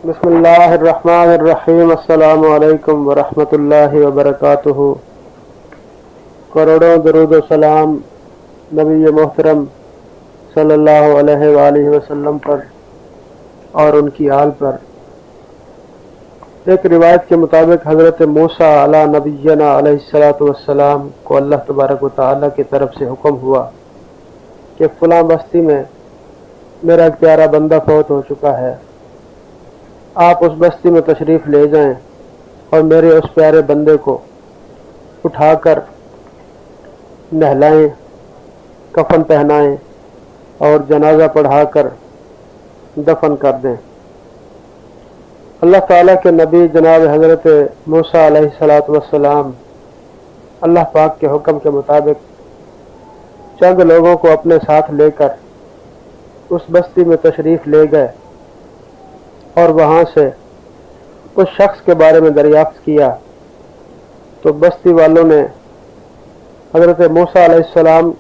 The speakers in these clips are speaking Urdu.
بسم اللہ الرحمن الرحیم۔ السلام علیکم ورحمۃ اللہ وبرکاتہ۔ کروڑوں درود و سلام نبی محترم صلی اللہ علیہ وآلہ وسلم پر اور ان کی آل پر۔ ایک روایت کے مطابق حضرت موسیٰ علی نبینا علیہ الصلاۃ والسلام کو اللہ تبارک و تعالیٰ کی طرف سے حکم ہوا کہ فلاں بستی میں میرا ایک پیارا بندہ فوت ہو چکا ہے، آپ اس بستی میں تشریف لے جائیں اور میرے اس پیارے بندے کو اٹھا کر نہلائیں، کفن پہنائیں اور جنازہ پڑھا کر دفن کر دیں۔ اللہ تعالیٰ کے نبی جناب حضرت موسیٰ علیہ الصلاۃ والسلام اللہ پاک کے حکم کے مطابق چند لوگوں کو اپنے ساتھ لے کر اس بستی میں تشریف لے گئے اور وہاں سے اس شخص کے بارے میں دریافت کیا تو بستی والوں نے حضرت موسیٰ علیہ السلام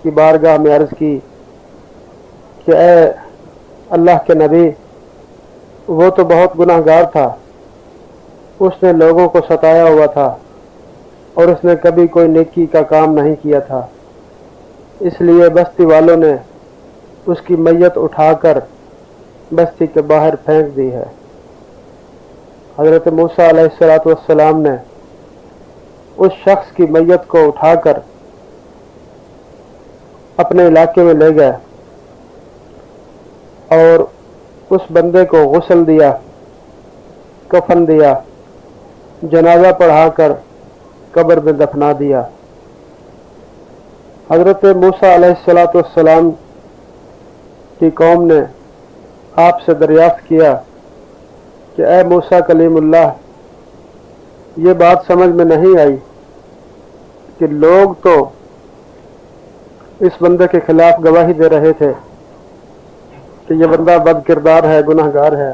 کی بارگاہ میں عرض کی کہ اے اللہ کے نبی، وہ تو بہت گناہ گار تھا، اس نے لوگوں کو ستایا ہوا تھا اور اس نے کبھی کوئی نیکی کا کام نہیں کیا تھا، اس لیے بستی والوں نے اس کی میت اٹھا کر بستی کے باہر پھینک دی ہے۔ حضرت موسیٰ علیہ الصلاۃ والسلام نے اس شخص کی میت کو اٹھا کر اپنے علاقے میں لے گئے اور اس بندے کو غسل دیا، کفن دیا، جنازہ پڑھا کر قبر میں دفنا دیا۔ حضرت موسیٰ علیہ الصلاۃ والسلام کی قوم نے آپ سے دریافت کیا کہ اے موسیٰ کلیم اللہ، یہ بات سمجھ میں نہیں آئی کہ لوگ تو اس بندے کے خلاف گواہی دے رہے تھے کہ یہ بندہ بد کردار ہے، گناہ گار ہے،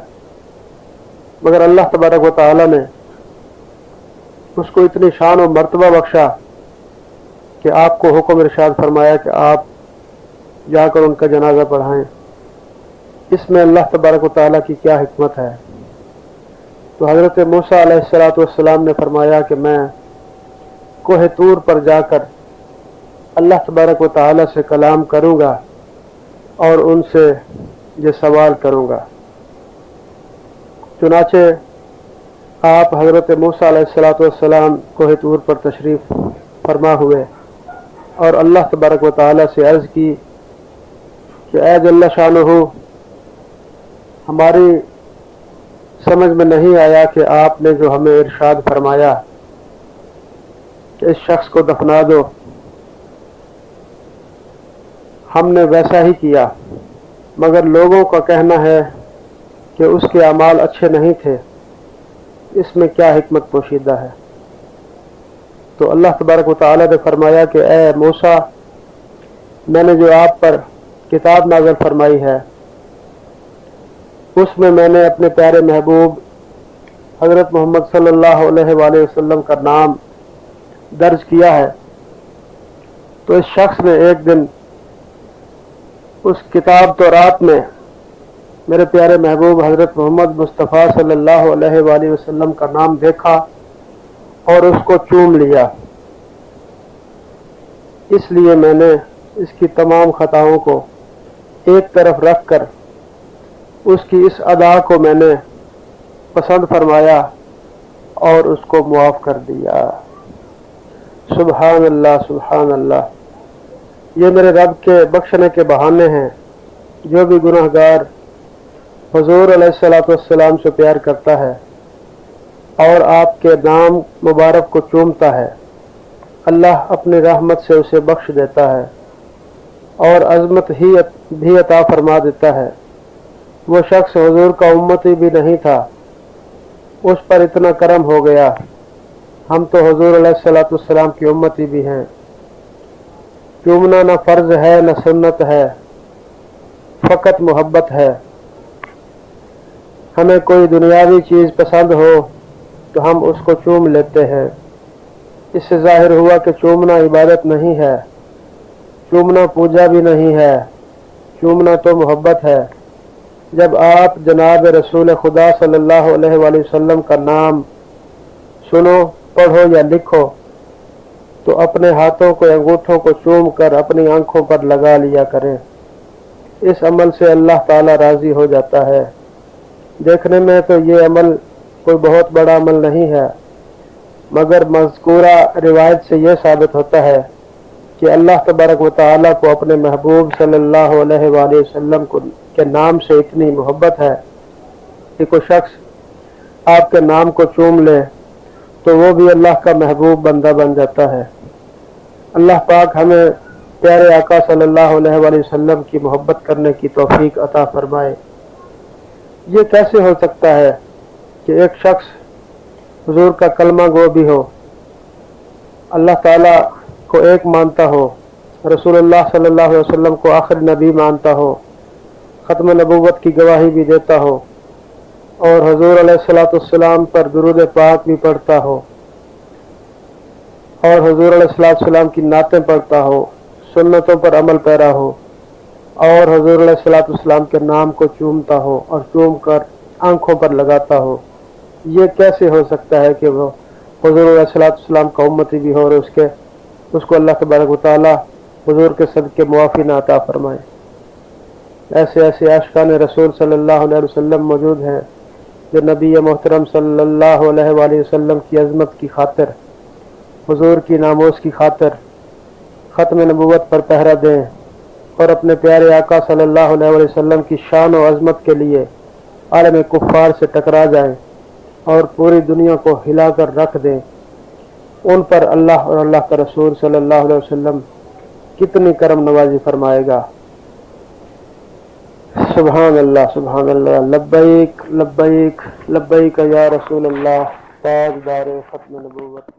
مگر اللہ تبارک و تعالیٰ نے اس کو اتنی شان و مرتبہ بخشا کہ آپ کو حکم ارشاد فرمایا کہ آپ جا کر ان کا جنازہ پڑھائیں۔ اس میں اللہ تبارک و تعالیٰ کی کیا حکمت ہے؟ تو حضرت موسیٰ علیہ الصلاۃ والسلام نے فرمایا کہ میں کوہ طور پر جا کر اللہ تبارک و تعالیٰ سے کلام کروں گا اور ان سے یہ سوال کروں گا۔ چنانچہ آپ حضرت موسیٰ علیہ الصلاۃ والسلام کوہ طور پر تشریف فرما ہوئے اور اللہ تبارک و تعالیٰ سے عرض کی کہ اے جل شانہ، ہماری سمجھ میں نہیں آیا کہ آپ نے جو ہمیں ارشاد فرمایا کہ اس شخص کو دفنا دو، ہم نے ویسا ہی کیا، مگر لوگوں کا کہنا ہے کہ اس کے اعمال اچھے نہیں تھے، اس میں کیا حکمت پوشیدہ ہے؟ تو اللہ تبارک و تعالیٰ نے فرمایا کہ اے موسیٰ، میں نے جو آپ پر کتاب نازل فرمائی ہے اس میں میں نے اپنے پیارے محبوب حضرت محمد صلی اللہ علیہ وآلہ وسلم کا نام درج کیا ہے۔ تو اس شخص نے ایک دن اس کتاب تورات میں میرے پیارے محبوب حضرت محمد مصطفیٰ صلی اللہ علیہ وآلہ وسلم کا نام دیکھا اور اس کو چوم لیا۔ اس لیے میں نے اس کی تمام خطاؤں کو ایک طرف رکھ کر اس کی اس ادا کو میں نے پسند فرمایا اور اس کو معاف کر دیا۔ سبحان اللہ، سبحان اللہ۔ یہ میرے رب کے بخشنے کے بہانے ہیں۔ جو بھی گناہ گار حضور علیہ الصلاۃ والسلام سے پیار کرتا ہے اور آپ کے نام مبارک کو چومتا ہے، اللہ اپنی رحمت سے اسے بخش دیتا ہے اور عظمت ہی بھی عطا فرما دیتا ہے۔ وہ شخص حضور کا امتی بھی نہیں تھا، اس پر اتنا کرم ہو گیا۔ ہم تو حضور علیہ الصلاۃ والسلام کی امتی بھی ہیں۔ چومنا نہ فرض ہے نہ سنت ہے، فقط محبت ہے۔ ہمیں کوئی دنیاوی چیز پسند ہو تو ہم اس کو چوم لیتے ہیں۔ اس سے ظاہر ہوا کہ چومنا عبادت نہیں ہے، چومنا پوجا بھی نہیں ہے، چومنا تو محبت ہے۔ جب آپ جناب رسول خدا صلی اللہ علیہ وآلہ وسلم کا نام سنو، پڑھو یا لکھو تو اپنے ہاتھوں کو انگوٹھوں کو چوم کر اپنی آنکھوں پر لگا لیا کریں۔ اس عمل سے اللہ تعالی راضی ہو جاتا ہے۔ دیکھنے میں تو یہ عمل کوئی بہت بڑا عمل نہیں ہے، مگر مذکورہ روایت سے یہ ثابت ہوتا ہے کہ اللہ تبارک و تعالیٰ کو اپنے محبوب صلی اللہ علیہ وآلہ وسلم کے نام سے اتنی محبت ہے کہ کوئی شخص آپ کے نام کو چوم لے تو وہ بھی اللہ کا محبوب بندہ بن جاتا ہے۔ اللہ پاک ہمیں پیارے آقا صلی اللہ علیہ وآلہ وسلم کی محبت کرنے کی توفیق عطا فرمائے۔ یہ کیسے ہو سکتا ہے کہ ایک شخص حضور کا کلمہ گو بھی ہو، اللہ تعالیٰ کو ایک مانتا ہو، رسول اللہ صلی اللہ علیہ وسلم کو آخر نبی مانتا ہو، ختم نبوت کی گواہی بھی دیتا ہو، اور حضور علیہ السلام پر درود پاک بھی پڑھتا ہو، اور حضور علیہ السلام کی نعتیں پڑھتا ہو، سنتوں پر عمل پیرا ہو، اور حضور علیہ السلام کے نام کو چومتا ہو اور چوم کر آنکھوں پر لگاتا ہو۔ یہ کیسے ہو سکتا ہے کہ وہ حضور علیہ السلام کا امتی بھی ہو اور اس کو اللہ تبارک و تعالیٰ حضور کے صدقے معافی نہ عطا فرمائے۔ ایسے عاشقان رسول صلی اللہ علیہ وسلم موجود ہیں جو نبی محترم صلی اللہ علیہ وآلہ وسلم کی عظمت کی خاطر، حضور کی ناموس کی خاطر ختم نبوت پر پہرا دیں اور اپنے پیارے آقا صلی اللہ علیہ وآلہ وسلم کی شان و عظمت کے لیے عالم کفار سے ٹکرا جائیں اور پوری دنیا کو ہلا کر رکھ دیں۔ ان پر اللہ اور اللہ کا رسول صلی اللہ علیہ وسلم کتنی کرم نوازی فرمائے گا۔ سبحان اللہ، سبحان اللہ، لبیک لبیک لبیک یا رسول اللہ، تاجدار ختم نبوت۔